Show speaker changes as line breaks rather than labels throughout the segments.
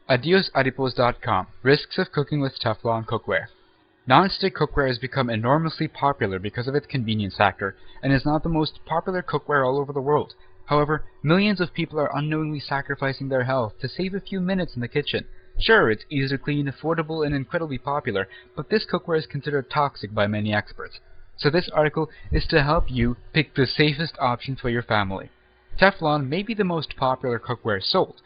Adipose.com. Risks of cooking with Teflon cookware. Non-stick cookware has become enormously popular because of its convenience factor, and is now the most popular cookware all over the world. However, millions of people are unknowingly sacrificing their health to save a few minutes in the kitchen. Sure, it's easy to clean, affordable, and incredibly popular, but this cookware is considered toxic by many experts. So this article is to help you pick the safest option for your family. Teflon may be the most popular cookware sold,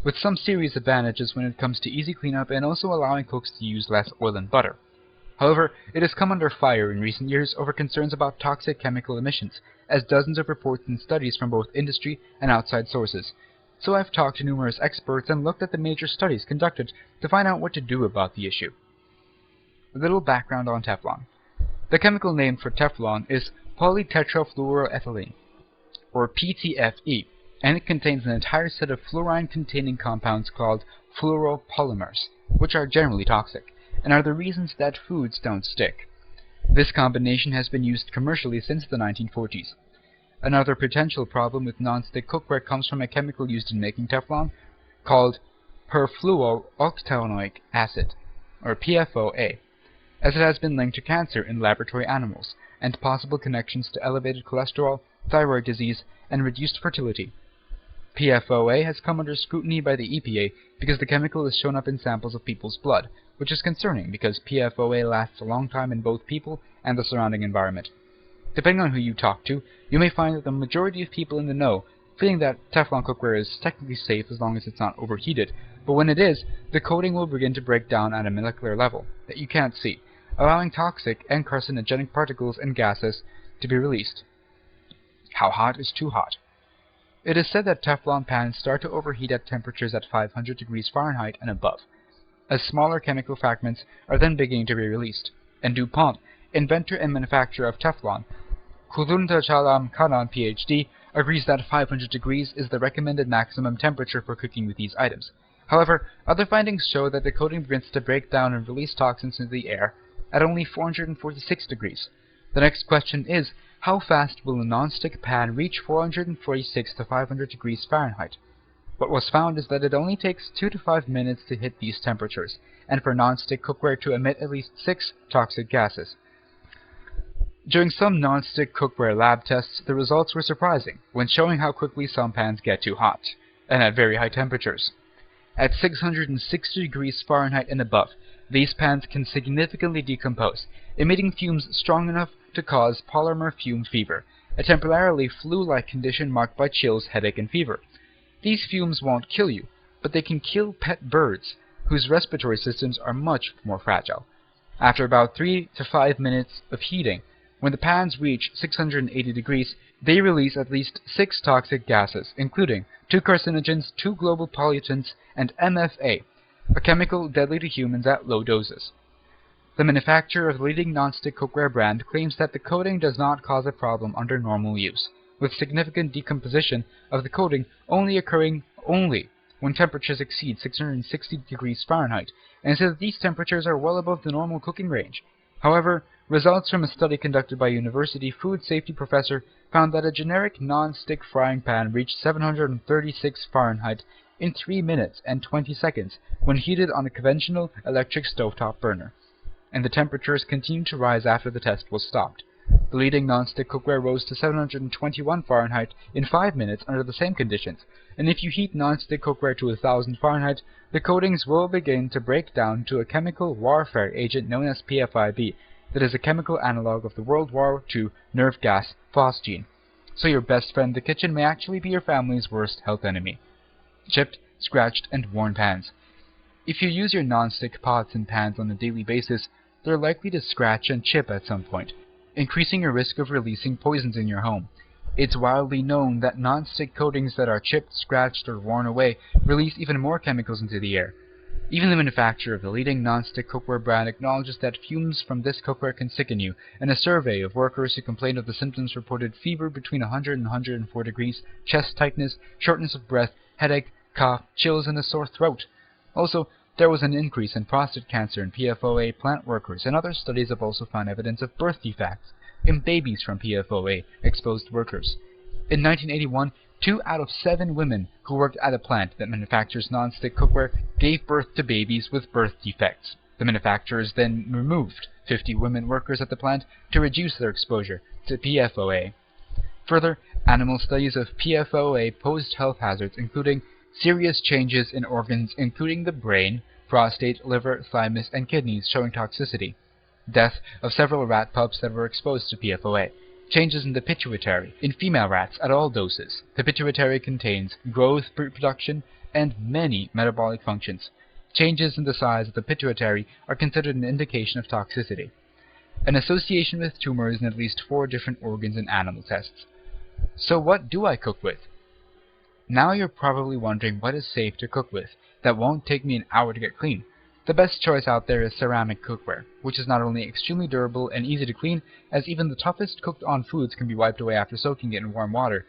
with some serious advantages when it comes to easy cleanup and also allowing cooks to use less oil and butter. However, it has come under fire in recent years over concerns about toxic chemical emissions, as dozens of reports and studies from both industry and outside sources. So I've talked to numerous experts and looked at the major studies conducted to find out what to do about the issue. A little background on Teflon. The chemical name for Teflon is polytetrafluoroethylene, or PTFE, and it contains an entire set of fluorine-containing compounds called fluoropolymers, which are generally toxic, and are the reasons that foods don't stick. This combination has been used commercially since the 1940s. Another potential problem with non-stick cookware comes from a chemical used in making Teflon called perfluorooctanoic acid, or PFOA, as it has been linked to cancer in laboratory animals, and possible connections to elevated cholesterol, thyroid disease, and reduced fertility. PFOA has come under scrutiny by the EPA because the chemical has shown up in samples of people's blood, which is concerning because PFOA lasts a long time in both people and the surrounding environment. Depending on who you talk to, you may find that the majority of people in the know feeling that Teflon cookware is technically safe as long as it's not overheated, but when it is, the coating will begin to break down at a molecular level that you can't see, allowing toxic and carcinogenic particles and gases to be released. How hot is too hot? It is said that Teflon pans start to overheat at temperatures at 500 degrees Fahrenheit and above, as smaller chemical fragments are then beginning to be released, and DuPont, inventor and manufacturer of Teflon, Kuluntachalam Kanan PhD, agrees that 500 degrees is the recommended maximum temperature for cooking with these items. However, other findings show that the coating begins to break down and release toxins into the air at only 446 degrees. The next question is, how fast will a non-stick pan reach 446 to 500 degrees Fahrenheit? What was found is that it only takes 2 to 5 minutes to hit these temperatures, and for non-stick cookware to emit at least 6 toxic gases. During some non-stick cookware lab tests, the results were surprising when showing how quickly some pans get too hot, and at very high temperatures. At 660 degrees Fahrenheit and above, these pans can significantly decompose, emitting fumes strong enough to cause polymer fume fever, a temporarily flu-like condition marked by chills, headache, and fever. These fumes won't kill you, but they can kill pet birds, whose respiratory systems are much more fragile. After about 3 to 5 minutes of heating, when the pans reach 680 degrees, they release at least 6 toxic gases, including 2 carcinogens, 2 global pollutants, and MFA, a chemical deadly to humans at low doses. The manufacturer of the leading non-stick cookware brand claims that the coating does not cause a problem under normal use, with significant decomposition of the coating only occurring when temperatures exceed 660 degrees Fahrenheit, and says that these temperatures are well above the normal cooking range. However, results from a study conducted by a university food safety professor found that a generic non-stick frying pan reached 736 Fahrenheit in 3 minutes and 20 seconds when heated on a conventional electric stovetop burner, and the temperatures continued to rise after the test was stopped. The leading non-stick cookware rose to 721 Fahrenheit in 5 minutes under the same conditions, and if you heat non-stick cookware to 1000 Fahrenheit, the coatings will begin to break down to a chemical warfare agent known as PFIB, that is a chemical analog of the World War II nerve gas phosgene. So your best friend in the kitchen may actually be your family's worst health enemy. Chipped, scratched, and worn pans. If you use your non-stick pots and pans on a daily basis, they're likely to scratch and chip at some point, increasing your risk of releasing poisons in your home. It's widely known that non-stick coatings that are chipped, scratched, or worn away release even more chemicals into the air. Even the manufacturer of the leading non-stick cookware brand acknowledges that fumes from this cookware can sicken you, and a survey of workers who complained of the symptoms reported fever between 100 and 104 degrees, chest tightness, shortness of breath, headache, cough, chills, and a sore throat. Also, there was an increase in prostate cancer in PFOA plant workers, and other studies have also found evidence of birth defects in babies from PFOA exposed workers. In 1981, 2 out of 7 women who worked at a plant that manufactures non-stick cookware gave birth to babies with birth defects. The manufacturers then removed 50 women workers at the plant to reduce their exposure to PFOA. Further, animal studies of PFOA posed health hazards, including serious changes in organs including the brain, prostate, liver, thymus, and kidneys showing toxicity, death of several rat pups that were exposed to PFOA, changes in the pituitary in female rats at all doses. The pituitary contains growth, reproduction, and many metabolic functions. Changes in the size of the pituitary are considered an indication of toxicity. An association with tumors in at least 4 different organs in animal tests. So what do I cook with? Now you're probably wondering what is safe to cook with that won't take me an hour to get clean. The best choice out there is ceramic cookware, which is not only extremely durable and easy to clean, as even the toughest cooked-on foods can be wiped away after soaking it in warm water.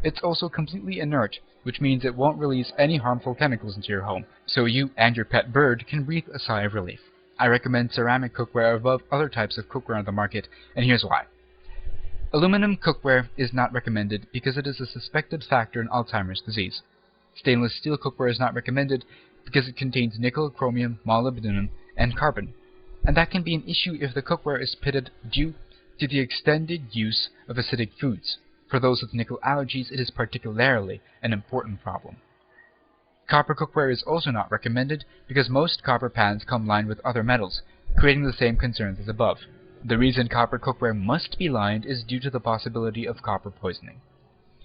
It's also completely inert, which means it won't release any harmful chemicals into your home, so you and your pet bird can breathe a sigh of relief. I recommend ceramic cookware above other types of cookware on the market, and here's why. Aluminum cookware is not recommended because it is a suspected factor in Alzheimer's disease. Stainless steel cookware is not recommended because it contains nickel, chromium, molybdenum, and carbon, and that can be an issue if the cookware is pitted due to the extended use of acidic foods. For those with nickel allergies, it is particularly an important problem. Copper cookware is also not recommended because most copper pans come lined with other metals, creating the same concerns as above. The reason copper cookware must be lined is due to the possibility of copper poisoning.